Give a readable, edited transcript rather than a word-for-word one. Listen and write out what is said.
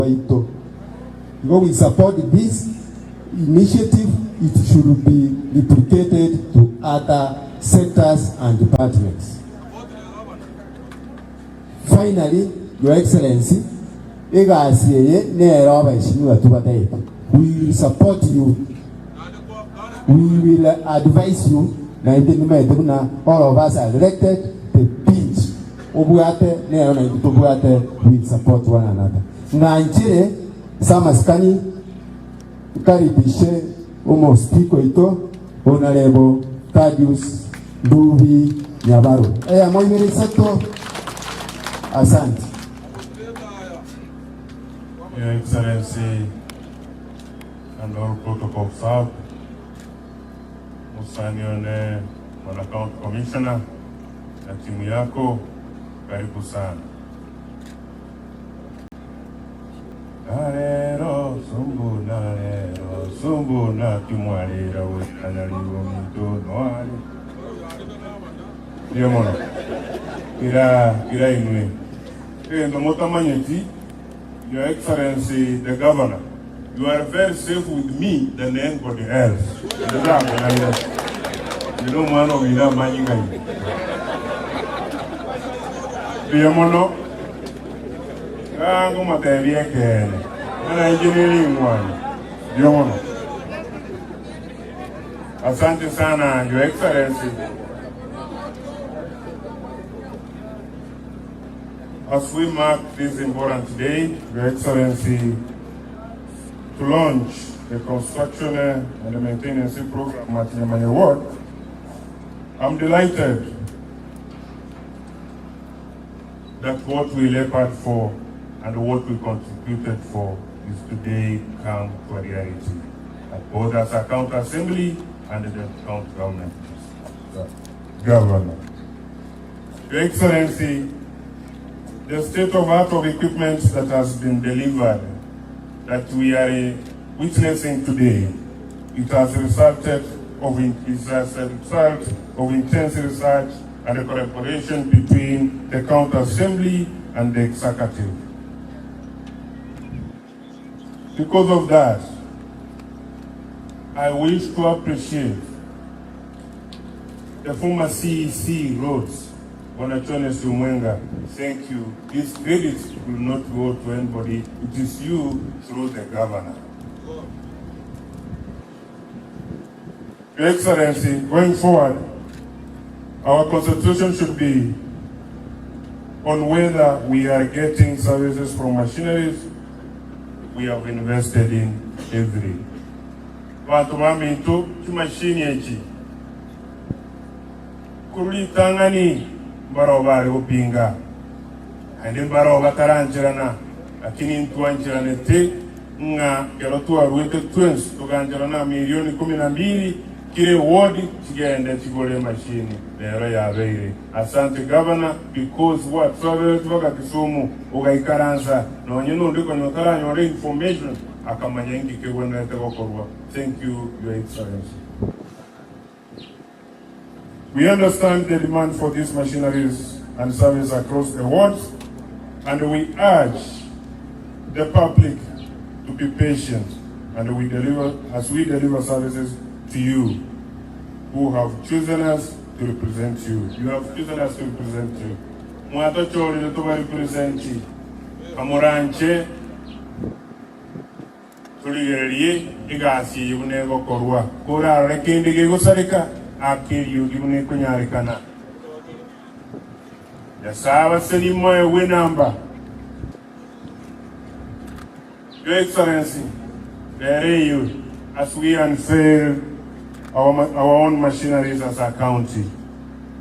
waito. Because we support this initiative, it should be replicated to other sectors and departments. Finally, Your Excellency, we will support you. We will advise you. All of us are elected. The pitch, we support one another. Nanjire, Samaskani, Karibishe, Speaker ito, Honorable Thaddeus Nduvi Nyabaro. Moimere Sato, asante. Your Excellency and all protocol served, Musanione Hon County Commissioner na timu yako, karibu sana. Narero sumbu na kimwalira wekanaliwo mitono wale. Ndiyo mono. Kira inwe. Ndo motamanyeti, Your Excellency, the Governor, you are very safe with me than anybody else. You don't want to be that man. Ndiyo mono. Kangu materia kene. Ana engineering one. Ndiyo mono. Asante sana, Your Excellency. As we mark this important day, Your Excellency, to launch the construction and the maintenance program at Nyamira Ward, I'm delighted that what we labored for and what we contributed for is today come to a reality, at both as a county assembly and the county government. Your Excellency, the state-of-art of equipment that has been delivered, that we are witnessing today, it has resulted of intense research and a collaboration between the county assembly and the executive. Because of that, I wish to appreciate the former CEC roads. Thank you. This credit will not go to anybody. It is you through the governor. Your Excellency, going forward, our concentration should be on whether we are getting services from machineries we have invested in every. Watu wami tu machine yechi. Kuli tangani barobari upinga. Andi baroba taranjirana. Lakini ntuanjirane te nga kerotu aruete twins tukanjirana milioni 12 kile ward tigende tigole machine lero ya beire. Asante governor, because what service waka Kisumu ugaikaranza no nyino ndiko nyotara nyore information akamanyengi kewena tegokorwa. Thank you, Your Excellency. We understand the demand for these machineries and services across the wards, and we urge the public to be patient and we deliver services to you who have chosen us to represent you. You have chosen us to represent you. Mwata chori leto ba represent you. Kamoranche tuligerie igasi yunego korwa. Kora rekende gego sarika akiri yugune kunyarekana. Ya sawa selimo ya winamba. Your Excellency, there you as we unveil our own machineries as a county.